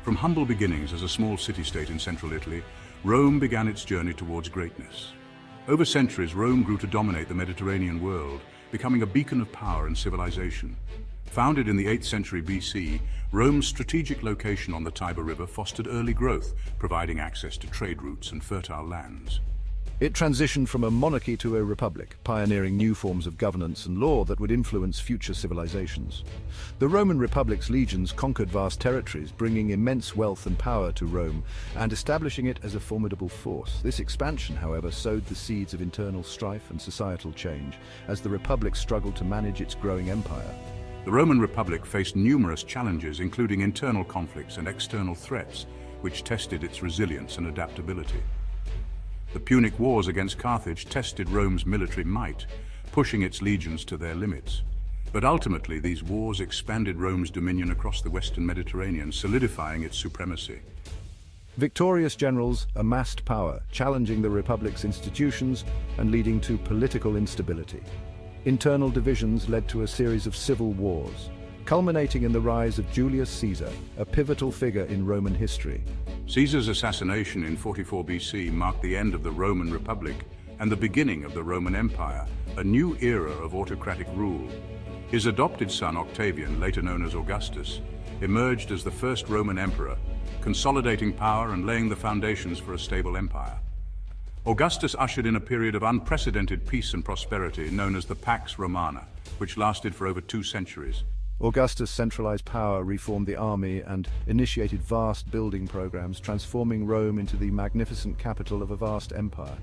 From humble beginnings as a small city-state in central Italy, Rome began its journey towards greatness. Over centuries, Rome grew to dominate the Mediterranean world, becoming a beacon of power and civilization. Founded in the 8th century BC, Rome's strategic location on the Tiber River fostered early growth, providing access to trade routes and fertile lands. It transitioned from a monarchy to a republic, pioneering new forms of governance and law that would influence future civilizations. The Roman Republic's legions conquered vast territories, bringing immense wealth and power to Rome and establishing it as a formidable force. This expansion, however, sowed the seeds of internal strife and societal change as the Republic struggled to manage its growing empire. The Roman Republic faced numerous challenges, including internal conflicts and external threats, which tested its resilience and adaptability. The Punic Wars against Carthage tested Rome's military might, pushing its legions to their limits. But ultimately, these wars expanded Rome's dominion across the Western Mediterranean, solidifying its supremacy. Victorious generals amassed power, challenging the Republic's institutions and leading to political instability. Internal divisions led to a series of civil wars, culminating in the rise of Julius Caesar, a pivotal figure in Roman history. Caesar's assassination in 44 BC marked the end of the Roman Republic and the beginning of the Roman Empire, a new era of autocratic rule. His adopted son Octavian, later known as Augustus, emerged as the first Roman emperor, consolidating power and laying the foundations for a stable empire. Augustus ushered in a period of unprecedented peace and prosperity known as the Pax Romana, which lasted for over 2 centuries. Augustus centralized power, reformed the army, and initiated vast building programs, transforming Rome into the magnificent capital of a vast empire.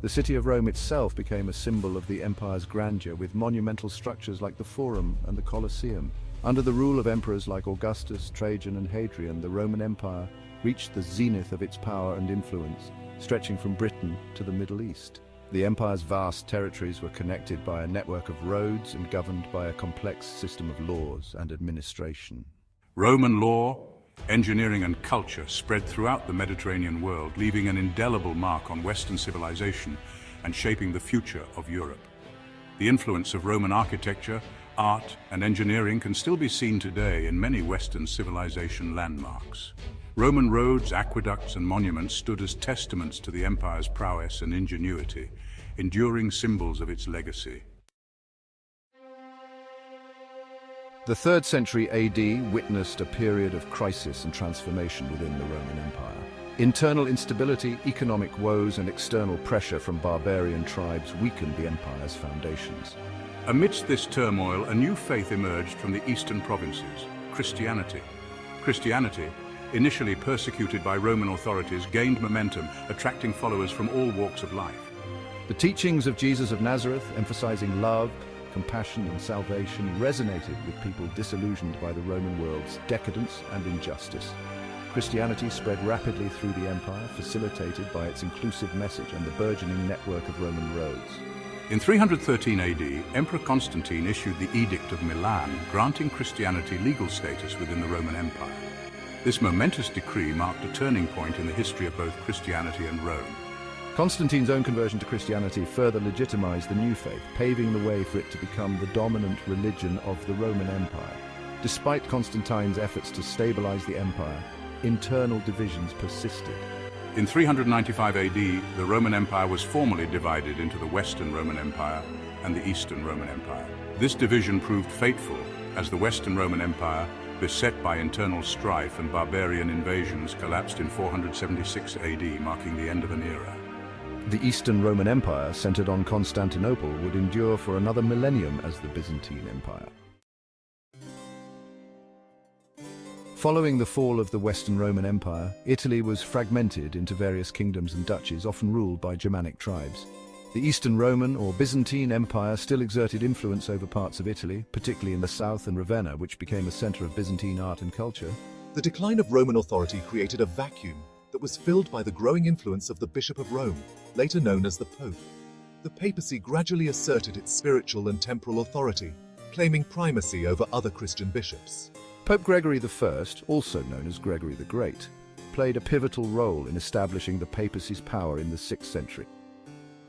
The city of Rome itself became a symbol of the empire's grandeur, with monumental structures like the Forum and the Colosseum. Under the rule of emperors like Augustus, Trajan, and Hadrian, the Roman Empire reached the zenith of its power and influence, stretching from Britain to the Middle East. The empire's vast territories were connected by a network of roads and governed by a complex system of laws and administration. Roman law, engineering, and culture spread throughout the Mediterranean world, leaving an indelible mark on Western civilization and shaping the future of Europe. The influence of Roman architecture, art, and engineering can still be seen today in many Western civilization landmarks. Roman roads, aqueducts, and monuments stood as testaments to the empire's prowess and ingenuity, enduring symbols of its legacy. The 3rd century AD witnessed a period of crisis and transformation within the Roman Empire. Internal instability, economic woes, and external pressure from barbarian tribes weakened the empire's foundations. Amidst this turmoil, a new faith emerged from the eastern provinces, Christianity. Christianity, initially persecuted by Roman authorities, gained momentum, attracting followers from all walks of life. The teachings of Jesus of Nazareth, emphasizing love, compassion, and salvation, resonated with people disillusioned by the Roman world's decadence and injustice. Christianity spread rapidly through the empire, facilitated by its inclusive message and the burgeoning network of Roman roads. In 313 AD, Emperor Constantine issued the Edict of Milan, granting Christianity legal status within the Roman Empire. This momentous decree marked a turning point in the history of both Christianity and Rome. Constantine's own conversion to Christianity further legitimized the new faith, paving the way for it to become the dominant religion of the Roman Empire. Despite Constantine's efforts to stabilize the empire, internal divisions persisted. In 395 AD, the Roman Empire was formally divided into the Western Roman Empire and the Eastern Roman Empire. This division proved fateful, as the Western Roman Empire, beset by internal strife and barbarian invasions, collapsed in 476 AD, marking the end of an era. The Eastern Roman Empire, centered on Constantinople, would endure for another millennium as the Byzantine Empire. Following the fall of the Western Roman Empire, Italy was fragmented into various kingdoms and duchies, often ruled by Germanic tribes. The Eastern Roman or Byzantine Empire still exerted influence over parts of Italy, particularly in the south and Ravenna, which became a center of Byzantine art and culture. The decline of Roman authority created a vacuum that was filled by the growing influence of the Bishop of Rome, later known as the Pope. The papacy gradually asserted its spiritual and temporal authority, claiming primacy over other Christian bishops. Pope Gregory I, also known as Gregory the Great, played a pivotal role in establishing the papacy's power in the 6th century.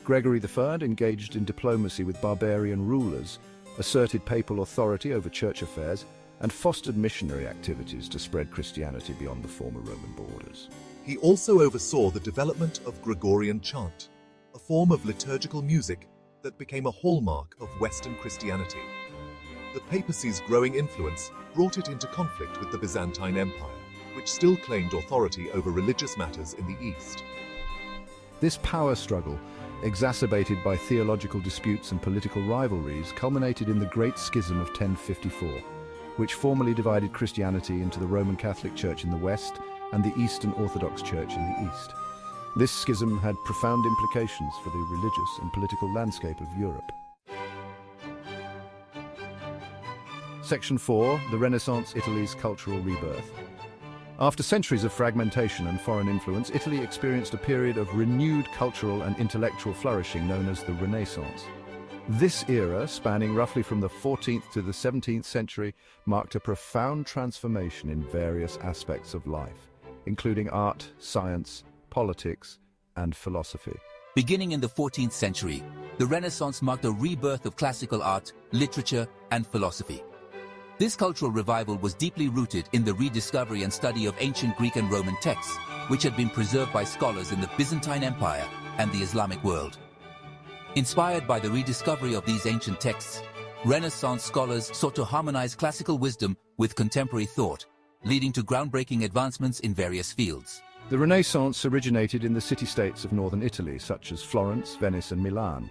Gregory I engaged in diplomacy with barbarian rulers, asserted papal authority over church affairs, and fostered missionary activities to spread Christianity beyond the former Roman borders. He also oversaw the development of Gregorian chant, a form of liturgical music that became a hallmark of Western Christianity. The papacy's growing influence brought it into conflict with the Byzantine Empire, which still claimed authority over religious matters in the East. This power struggle, exacerbated by theological disputes and political rivalries, culminated in the Great Schism of 1054, which formally divided Christianity into the Roman Catholic Church in the West and the Eastern Orthodox Church in the East. This schism had profound implications for the religious and political landscape of Europe. Section 4. The Renaissance, Italy's cultural rebirth. After centuries of fragmentation and foreign influence, Italy experienced a period of renewed cultural and intellectual flourishing known as the Renaissance. This era, spanning roughly from the 14th to the 17th century, marked a profound transformation in various aspects of life, including art, science, politics, and philosophy. Beginning in the 14th century, the Renaissance marked a rebirth of classical art, literature, and philosophy. This cultural revival was deeply rooted in the rediscovery and study of ancient Greek and Roman texts, which had been preserved by scholars in the Byzantine Empire and the Islamic world. Inspired by the rediscovery of these ancient texts, Renaissance scholars sought to harmonize classical wisdom with contemporary thought, leading to groundbreaking advancements in various fields. The Renaissance originated in the city-states of northern Italy, such as Florence, Venice, and Milan.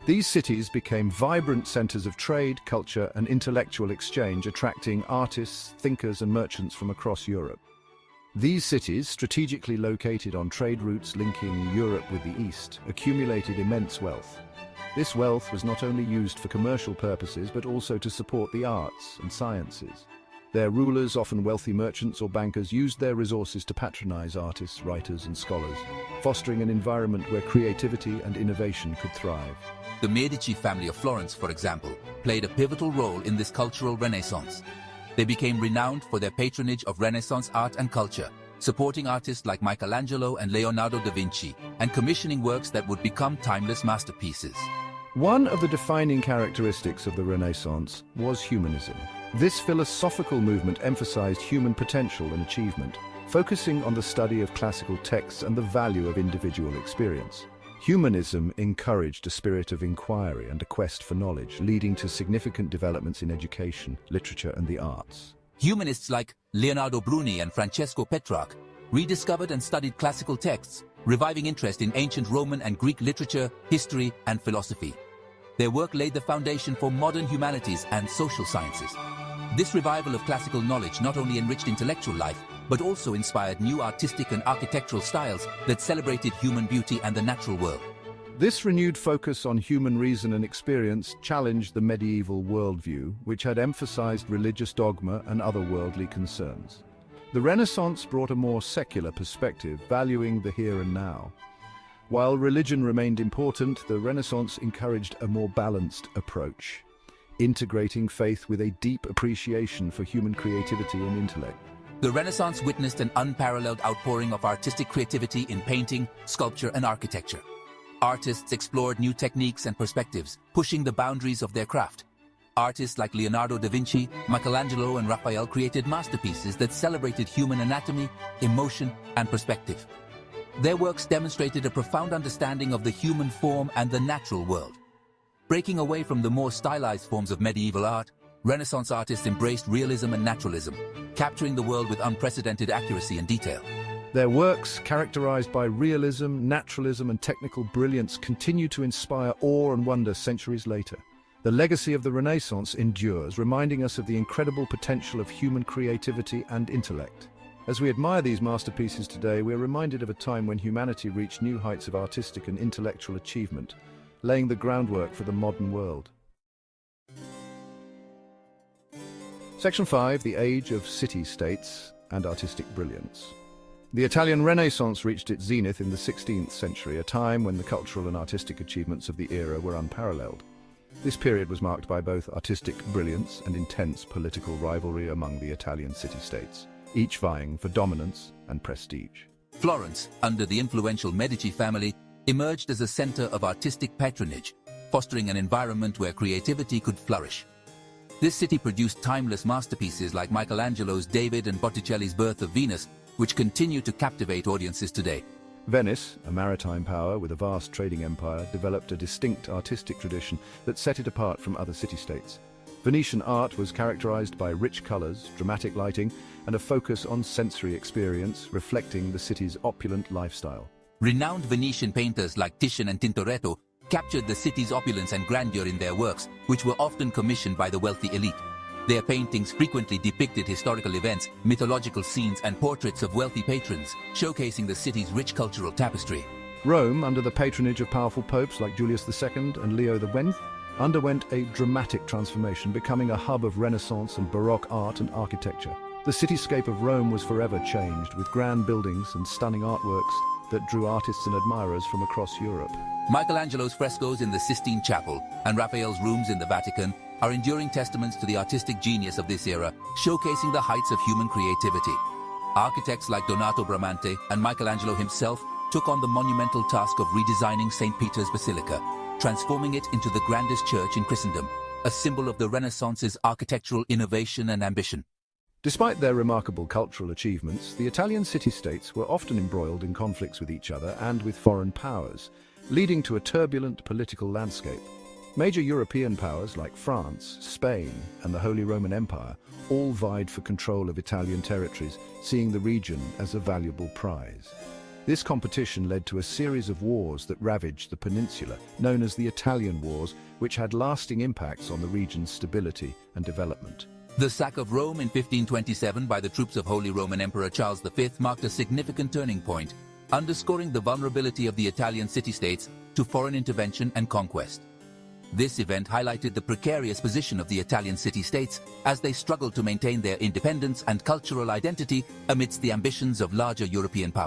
These cities became vibrant centers of trade, culture, and intellectual exchange, attracting artists, thinkers, and merchants from across Europe. These cities, strategically located on trade routes linking Europe with the East, accumulated immense wealth. This wealth was not only used for commercial purposes, but also to support the arts and sciences. Their rulers, often wealthy merchants or bankers, used their resources to patronize artists, writers, and scholars, fostering an environment where creativity and innovation could thrive. The Medici family of Florence, for example, played a pivotal role in this cultural renaissance. They became renowned for their patronage of Renaissance art and culture, supporting artists like Michelangelo and Leonardo da Vinci, and commissioning works that would become timeless masterpieces. One of the defining characteristics of the Renaissance was humanism. This philosophical movement emphasized human potential and achievement, focusing on the study of classical texts and the value of individual experience. Humanism encouraged a spirit of inquiry and a quest for knowledge, leading to significant developments in education, literature, and the arts. Humanists like Leonardo Bruni and Francesco Petrarch rediscovered and studied classical texts, reviving interest in ancient Roman and Greek literature, history, and philosophy. Their work laid the foundation for modern humanities and social sciences. This revival of classical knowledge not only enriched intellectual life, but also inspired new artistic and architectural styles that celebrated human beauty and the natural world. This renewed focus on human reason and experience challenged the medieval worldview, which had emphasized religious dogma and other worldly concerns. The Renaissance brought a more secular perspective, valuing the here and now. While religion remained important, the Renaissance encouraged a more balanced approach, integrating faith with a deep appreciation for human creativity and intellect. The Renaissance witnessed an unparalleled outpouring of artistic creativity in painting, sculpture, and architecture. Artists explored new techniques and perspectives, pushing the boundaries of their craft. Artists like Leonardo da Vinci, Michelangelo, and Raphael created masterpieces that celebrated human anatomy, emotion, and perspective. Their works demonstrated a profound understanding of the human form and the natural world. Breaking away from the more stylized forms of medieval art, Renaissance artists embraced realism and naturalism, capturing the world with unprecedented accuracy and detail. Their works, characterized by realism, naturalism, and technical brilliance, continue to inspire awe and wonder centuries later. The legacy of the Renaissance endures, reminding us of the incredible potential of human creativity and intellect. As we admire these masterpieces today, we are reminded of a time when humanity reached new heights of artistic and intellectual achievement, laying the groundwork for the modern world. Section 5. The Age of City-States and Artistic Brilliance. The Italian Renaissance reached its zenith in the 16th century, a time when the cultural and artistic achievements of the era were unparalleled. This period was marked by both artistic brilliance and intense political rivalry among the Italian city-states, each vying for dominance and prestige. Florence, under the influential Medici family, emerged as a center of artistic patronage, fostering an environment where creativity could flourish. This city produced timeless masterpieces like Michelangelo's David and Botticelli's Birth of Venus, which continue to captivate audiences today. Venice, a maritime power with a vast trading empire, developed a distinct artistic tradition that set it apart from other city-states. Venetian art was characterized by rich colors, dramatic lighting, and a focus on sensory experience, reflecting the city's opulent lifestyle. Renowned Venetian painters like Titian and Tintoretto captured the city's opulence and grandeur in their works, which were often commissioned by the wealthy elite. Their paintings frequently depicted historical events, mythological scenes, and portraits of wealthy patrons, showcasing the city's rich cultural tapestry. Rome, under the patronage of powerful popes like Julius II and Leo X, underwent a dramatic transformation, becoming a hub of Renaissance and Baroque art and architecture. The cityscape of Rome was forever changed, with grand buildings and stunning artworks that drew artists and admirers from across Europe. Michelangelo's frescoes in the Sistine Chapel and Raphael's rooms in the Vatican are enduring testaments to the artistic genius of this era, showcasing the heights of human creativity. Architects like Donato Bramante and Michelangelo himself took on the monumental task of redesigning St. Peter's Basilica, transforming it into the grandest church in Christendom, a symbol of the Renaissance's architectural innovation and ambition. Despite their remarkable cultural achievements, the Italian city-states were often embroiled in conflicts with each other and with foreign powers, leading to a turbulent political landscape. Major European powers like France, Spain, and the Holy Roman Empire all vied for control of Italian territories, seeing the region as a valuable prize. This competition led to a series of wars that ravaged the peninsula, known as the Italian Wars, which had lasting impacts on the region's stability and development. The sack of Rome in 1527 by the troops of Holy Roman Emperor Charles V marked a significant turning point, underscoring the vulnerability of the Italian city-states to foreign intervention and conquest. This event highlighted the precarious position of the Italian city-states as they struggled to maintain their independence and cultural identity amidst the ambitions of larger European powers.